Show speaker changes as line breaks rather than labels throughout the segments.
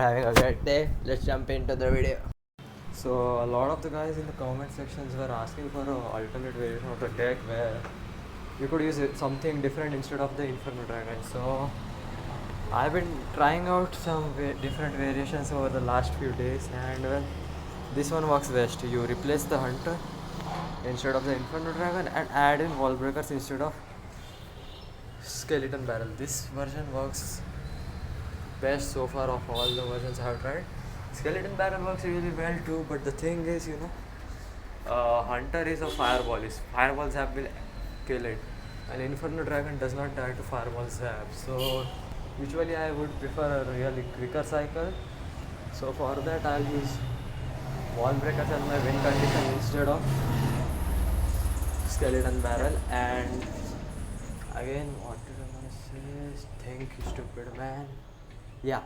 having a great day. Let's jump into the video. So a lot of the guys in the comment sections were asking for an alternate variation of the deck where you could use something different instead of the Inferno Dragon. So I've been trying out some different variations over the last few days, and well, this one works best. You replace the Hunter instead of the Inferno Dragon and add in Wall Breakers instead of Skeleton Barrel. This version works best so far of all the versions I have tried. Skeleton Barrel works really well too, but the thing is, Hunter is a fireball. His fireball zap will kill it, and Inferno Dragon does not die to fireball zap. So usually I would prefer a really quicker cycle. So for that I'll use Wall Breakers and my win condition instead of Skeleton Barrel. And again, what did I want to say? Thank you, stupid man. Yeah.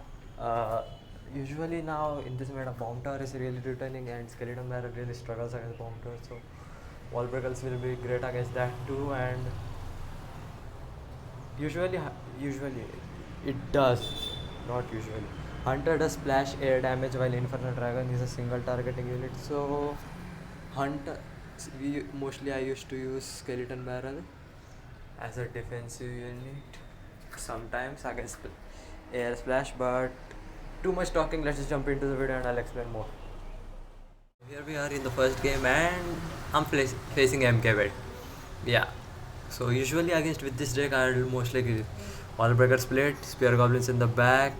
Usually now in this meta, Bomb Tower is really returning, and Skeleton Barrel really struggles against Bomb Tower. So Wall Breakers will be great against that too. And usually it does, not usually. Hunter does splash air damage while Inferno Dragon is a single targeting unit. So Hunter, mostly I used to use Skeleton Barrel as a defensive unit, sometimes against air splash. But too much talking, let's just jump into the video and I'll explain more. Here we are in the first game and I'm facing MK. Yeah, so usually against with this deck I'll mostly Wall Breaker split, Spear Goblins in the back,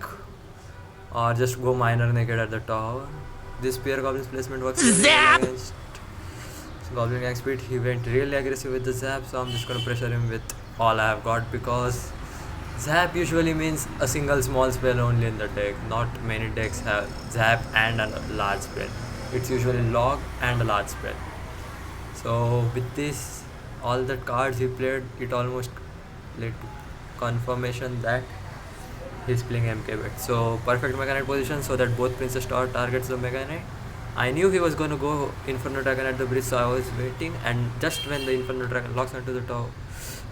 or just go Miner naked at the tower. This Spear Goblins placement works really well against Goblin Gang Speed. He went really aggressive with the Zap, so I'm just gonna pressure him with all I have got, because Zap usually means a single small spell only in the deck. Not many decks have Zap and a large spell. It's usually Log and a large spell. So with this, all the cards he played, it almost led to confirmation that he's playing MK. So perfect Mega Knight position so that both Princess Tower targets the Mega Knight. I knew he was going to go Inferno Dragon at the bridge, so I was waiting, and just when the Inferno Dragon locks onto the tower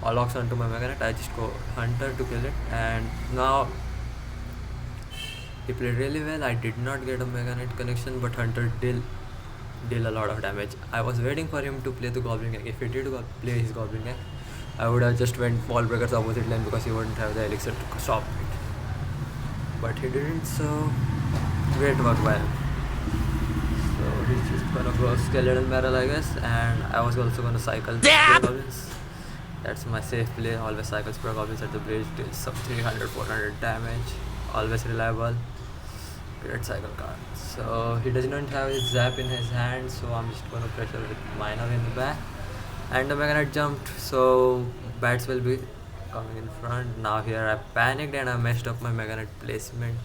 or locks onto my Mega Knight, I just go Hunter to kill it. And now he played really well. I did not get a Mega Knight connection, but Hunter did deal a lot of damage. I was waiting for him to play the Goblin Gang. If he did play his Goblin Gang, I would have just went Wall Breakers opposite lane because he wouldn't have the elixir to stop it. But he didn't, so great work by him. So he's just gonna go Skeleton Barrel, I guess, and I was also gonna cycle Spear Goblins. That's my safe play. Always cycle Spear Goblins at the bridge, deals some 300-400 damage. Always reliable. Great cycle card. So he does not have his Zap in his hand, so I'm just gonna pressure with Miner in the back. And the Mega Knight jumped, so bats will be coming in front. Now here I panicked and I messed up my Mega Knight placement.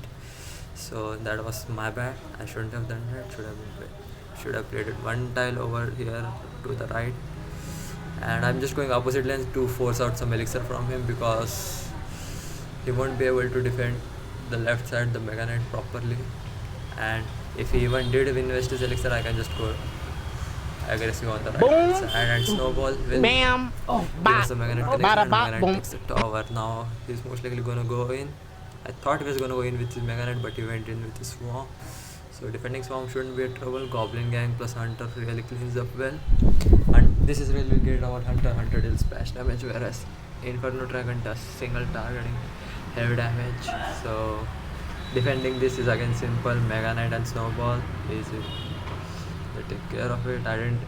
So that was my bad. I shouldn't have done that. Should have played it one tile over here to the right. And I'm just going opposite lanes to force out some elixir from him, because he won't be able to defend the left side, the Mega Knight, properly. And if he even did invest his elixir, I can just go aggressive on the right side, and Snowball will give us the Mega Knight connection, and Mega Knight takes the tower. Now he's most likely gonna go in. I thought he was gonna go in with his Mega Knight, but he went in with his Swarm. So defending Swarm shouldn't be a trouble. Goblin Gang plus Hunter really cleans up well. And this is really great about Hunter. Hunter deals splash damage, whereas Inferno Dragon does single targeting heavy damage. So defending this is again simple. Mega Knight and Snowball, easy. They take care of it. I didn't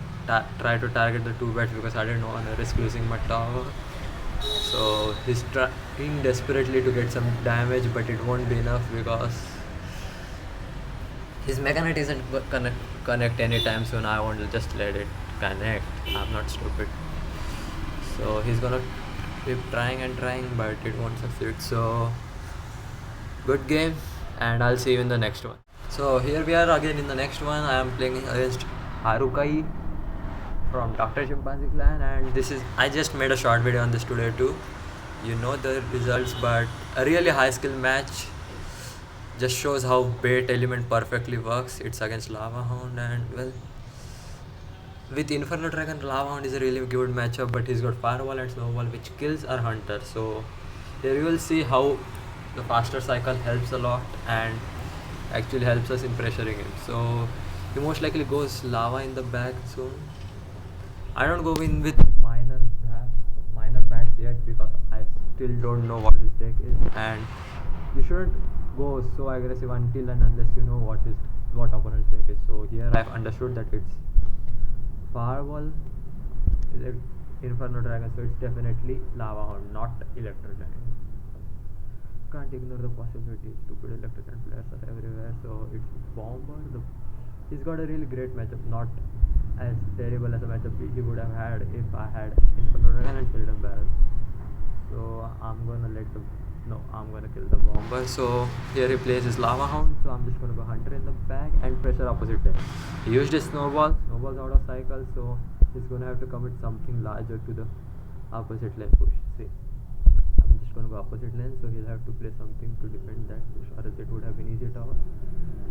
try to target the 2 bats because I didn't want to risk losing my tower. So he's trying desperately to get some damage, but it won't be enough because his Mega Knight isn't connect anytime soon. I won't just let it connect. I'm not stupid. So he's gonna keep trying and trying, but it won't succeed. So good game, and I'll see you in the next one. So here we are again in the next one. I am playing against Harukai from Dr. Chimpanzee Clan, and this is, I just made a short video on this today too. You know the results, but a really high skill match. Just shows how bait element perfectly works. It's against Lava Hound, and well, with Inferno Dragon, Lava Hound is a really good matchup, but he's got Fireball and Snowball, which kills our Hunter. So here you will see how the faster cycle helps a lot, and actually helps us in pressuring him. So he most likely goes lava in the back soon. I don't go in with minor bats yet because I still don't know what his deck is, and you shouldn't go so aggressive until and unless you know what opponent's deck is. So here I've understood that it's Firewall, Inferno Dragon, so it's definitely Lava Hound, not Electro Giant. Can't ignore the possibility. Stupid Electro Giant players are everywhere, so it's Bomber. He's got a really great matchup, not as terrible as a matchup he would have had if I had Inferno Dragon and Shielded Barrel. So I'm gonna kill the Bomber. So here he plays his Lava Hound, so I'm just gonna go Hunter in the back and pressure opposite deck. He used his Snowball's out of cycle, so he's gonna have to commit something larger to the opposite lane push. See, I'm just gonna go opposite lane, so he'll have to play something to defend that push, or else it would have been easy tower.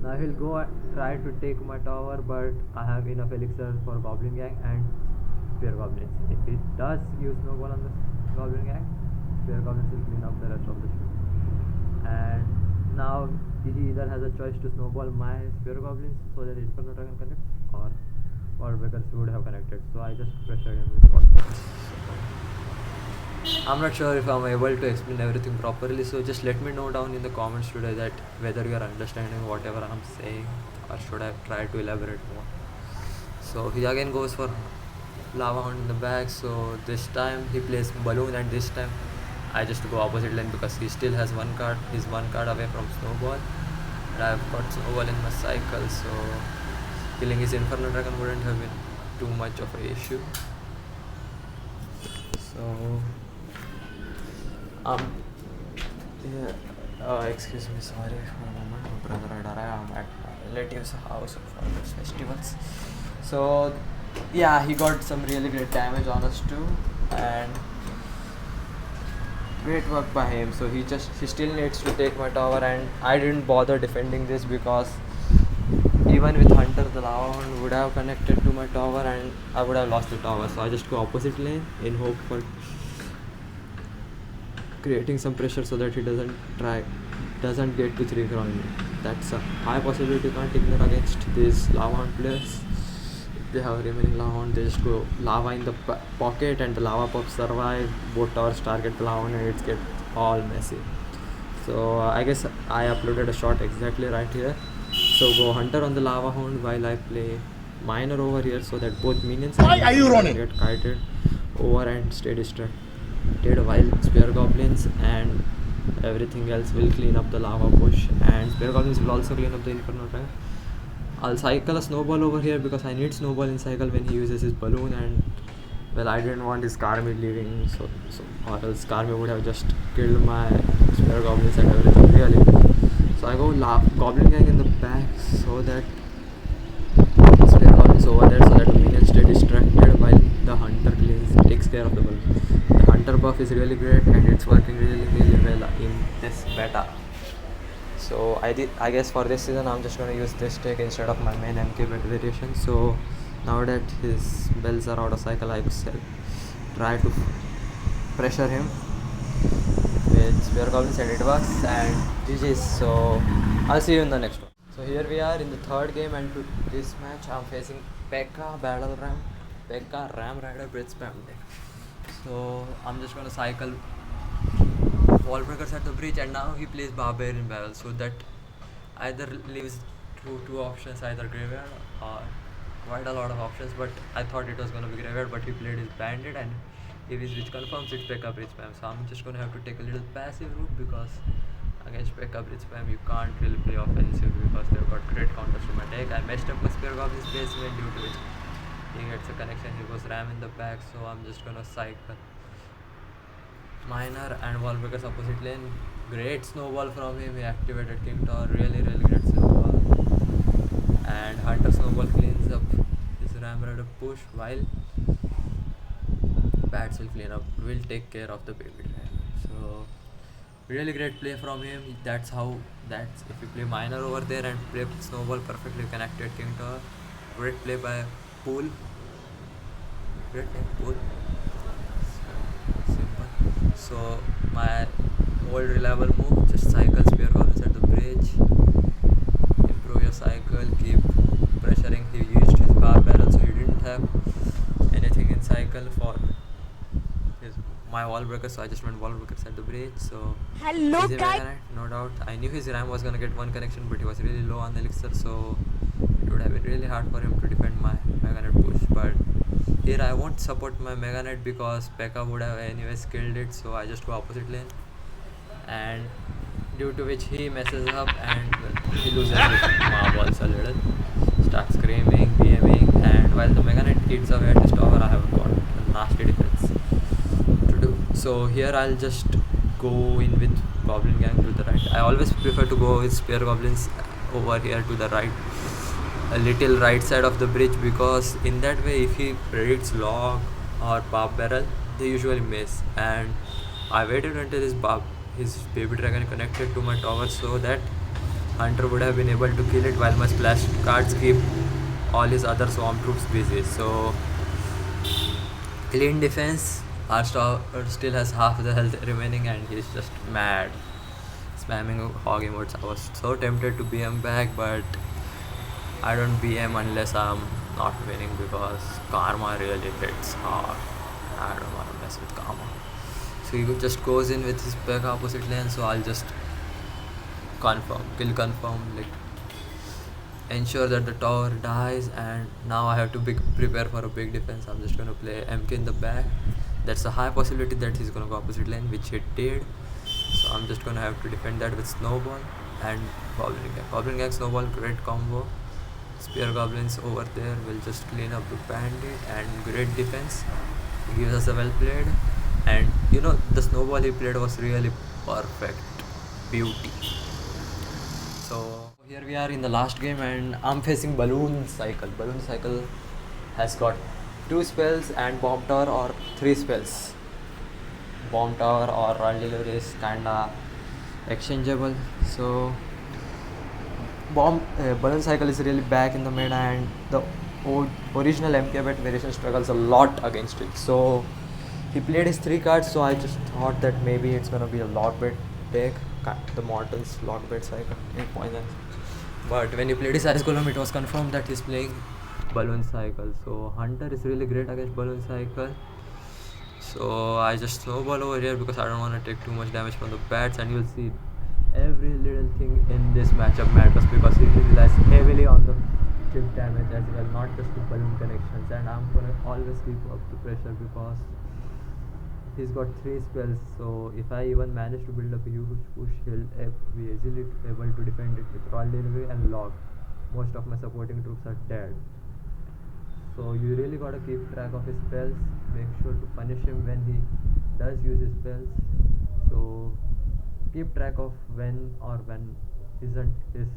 Now he'll go try to take my tower, but I have enough elixir for Goblin Gang and Spear Goblins. If he does use Snowball on the Goblin Gang, Spear Goblins will clean up the rest of the show. And now he either has a choice to snowball my Spear Goblins so that Inferno Dragon connects, or Wallbreakers would have connected. So I just pressured him with Wallbreakers. I'm not sure if I'm able to explain everything properly, so just let me know down in the comments today that whether you are understanding whatever I'm saying, or should I try to elaborate more. So he again goes for Lava Hound in the back, so this time he plays Balloon, and this time I just go opposite lane because he still has he's one card away from Snowball, and I've got Snowball in my cycle, so killing his Inferno Dragon wouldn't have been too much of an issue. So excuse me, sorry for a moment, my brother had arrived. I'm at my relative's house for those festivals. So yeah, he got some really great damage on us too, and great work by him. So he still needs to take my tower, and I didn't bother defending this because even with Hunter, the Lava Hound would have connected to my tower and I would have lost the tower. So I just go opposite lane in hope for creating some pressure so that he doesn't get to 3 ground. That's a high possibility you can't ignore against these Lava Hound players. If they have remaining Lava Hound, they just go lava in the pocket and the lava pups survive, both towers target the Lava Hound and it gets all messy. So I guess I uploaded a shot exactly right here. So go Hunter on the Lava Hound while I play Miner over here, so that both minions get kited over and stay distracted while Spear Goblins and everything else will clean up the lava push, and Spear Goblins will also clean up the Inferno Dragon. I'll cycle a Snowball over here because I need Snowball in cycle when he uses his Balloon, and well, I didn't want his Karmi leaving, so or else Karmi would have just killed my Spear Goblins and everything really. So I go Goblin Gang in the back so that Spear Goblins over there, so that the minions stay distracted while the Hunter takes care of the Balloon. The Hunter buff is really great and it's working really well in this beta. So I guess for this season I'm just gonna use this deck instead of my main MK bet variation. So now that his bells are out of cycle, I try to pressure him with Spear Goblins and it works, and GG's. So I'll see you in the next one. So here we are in the third game, and to this match I'm facing P.E.K.K.A. Ram Rider Bridge Spam deck. So I'm just gonna cycle Wallbreakers at the bridge, and now he plays Barbarian Barrel, so that either leaves two options, either graveyard or quite a lot of options, but I thought it was gonna be graveyard, but he played his Bandit, and if his which confirms it's P.E.K.K.A. Bridge Spam. So I'm just gonna have to take a little passive route because against P.E.K.K.A. Bridge Spam you can't really play offensive because they've got great counters to my deck. I messed up my Spear Goblin's placement due to which he gets a connection. He goes Ram in the back, so I'm just gonna cycle Miner and Wallbreakers opposite lane. Great snowball from him. He activated King Tower. Really great snowball. And Hunter snowball cleans up his Ram Rider push while Bats will take care of the baby dragon. So really great play from him. That's if you play Miner over there and play snowball perfectly connected King Tower. Great play by Pool. Simple. So my old reliable move, just cycle Spear Goblins at the bridge cycle for his my wall breaker, so I just went wall breakers at the bridge. So
Hello,
easy
guys.
Mega Knight, no doubt. I knew his RAM was gonna get one connection, but he was really low on elixir, so it would have been really hard for him to defend my Mega Knight push. But here I won't support my Mega Knight because P.E.K.K.A would have anyways killed it, so I just go opposite lane, and due to which he messes up and he loses his marbles a little, starts screaming, BMing, and while the Mega Knight eats away at his tower, I have got a nasty defense to do. So here I'll just go in with Goblin Gang to the right. I always prefer to go with Spear Goblins over here to the right, a little right side of the bridge, because in that way if he predicts log or barb barrel, they usually miss. And I waited until his baby dragon connected to my tower so that Hunter would have been able to kill it while my splash cards keep all his other swamp troops busy. So clean defense. Our tower still has half the health remaining and he's just mad, spamming hog emotes. I was so tempted to BM back, but I don't BM unless I'm not winning because karma really hits hard. I don't want to mess with karma. So he just goes in with his P.E.K.K.A opposite lane, so I'll just kill confirm, like ensure that the tower dies, and now I have to prepare for a big defense. I'm just gonna play MK in the back. That's a high possibility that he's gonna go opposite lane, which he did. So I'm just gonna have to defend that with Snowball and Goblin Gang. Goblin Gang Snowball, great combo. Spear Goblins over there will just clean up the bandit, and great defense. He gives us a well played, and the Snowball he played was really perfect. Beauty. So here we are in the last game, and I'm facing Balloon Cycle. Balloon Cycle has got 2 spells and Bomb Tower or 3 spells. Bomb Tower or Run Delivery is kinda exchangeable. So Balloon Cycle is really back in the meta, and the original MK bet variation struggles a lot against it. So he played his 3 cards, so I just thought that maybe it's gonna be a Lockbait deck, the Mortals Lockbait Cycle, 8 points. But when he played his Ice Golem, it was confirmed that he's playing Balloon Cycle. So Hunter is really great against Balloon Cycle. So I just snowball over here because I don't want to take too much damage from the bats, and you'll see every little thing in this matchup matters because he relies heavily on the chip damage as well, not just the balloon connections. And I'm gonna always keep up the pressure because he's got 3 spells, so if I even manage to build up a huge push, he'll be easily able to defend it with Royal Delivery and Log. Most of my supporting troops are dead. So you really gotta keep track of his spells, make sure to punish him when he does use his spells. So keep track of when isn't his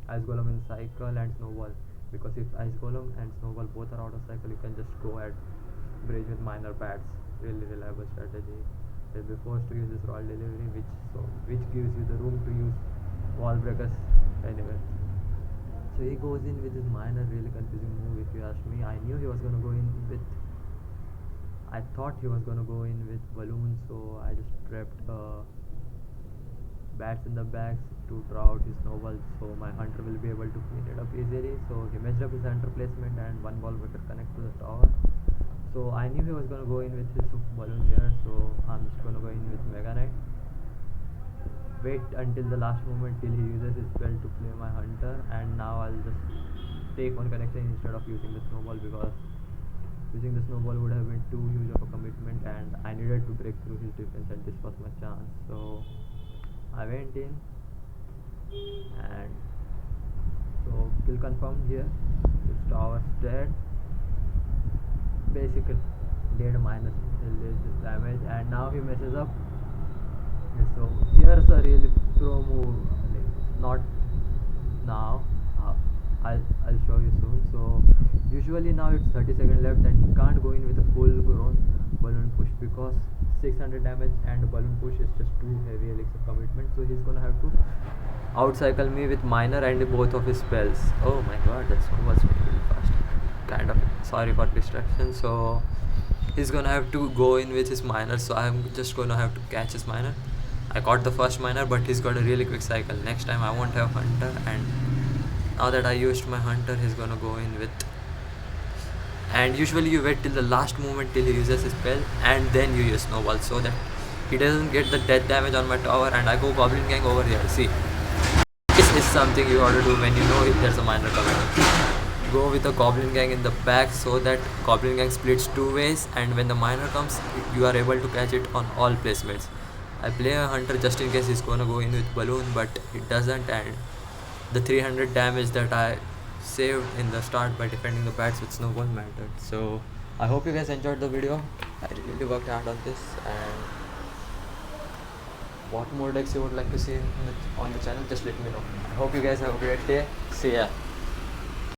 Ice Golem in cycle and Snowball, because if Ice Golem and Snowball both are out of cycle, you can just go at bridge with minor bats. Really reliable strategy. He'll be forced to use this Royal Delivery, which gives you the room to use wall breakers anyway. So he goes in with his minor, really confusing move if you ask me. I thought he was gonna go in with balloons, so I just trapped bats in the backs to draw out his snowball, so my hunter will be able to clean it up easily. So he messed up his hunter placement, and one ball breaker connect to the tower. So I knew he was gonna go in with his balloon here, so I'm just gonna go in with Mega Knight. Wait until the last moment till he uses his spell to play my hunter, and now I'll just take one connection instead of using the snowball, because using the snowball would have been too huge of a commitment, and I needed to break through his defense, and this was my chance. So I went in, and so kill confirmed here. His tower's dead. Basically dead minus damage, and now he messes up. So here's a really pro move, like not now, I'll show you soon. So usually now it's 30 seconds left, and he can't go in with a full grown balloon push because 600 damage and balloon push is just too heavy elixir commitment. So he's gonna have to outcycle me with minor and both of his spells. Oh my god, that's so much really fast. Kind of sorry for distraction. So he's gonna have to go in with his minor, so I'm just gonna have to catch his minor. I caught the first minor, but he's got a really quick cycle. Next time I won't have hunter, and now that I used my hunter, he's gonna go in with and usually you wait till the last moment till he uses his spell, and then you use snowball so that he doesn't get the death damage on my tower and I go goblin gang over here. See, this is something you ought to do when you know if there's a miner coming. Go with a goblin gang in the back so that goblin gang splits two ways, and when the miner comes you are able to catch it on all placements. I play a hunter just in case he's gonna go in with balloon, but it doesn't, and the 300 damage that I saved in the start by defending the bats with snowball mattered. So I hope you guys enjoyed the video. I really worked hard on this, and what more decks you would like to see on the channel, just let me know. I hope you guys have a great day. See ya.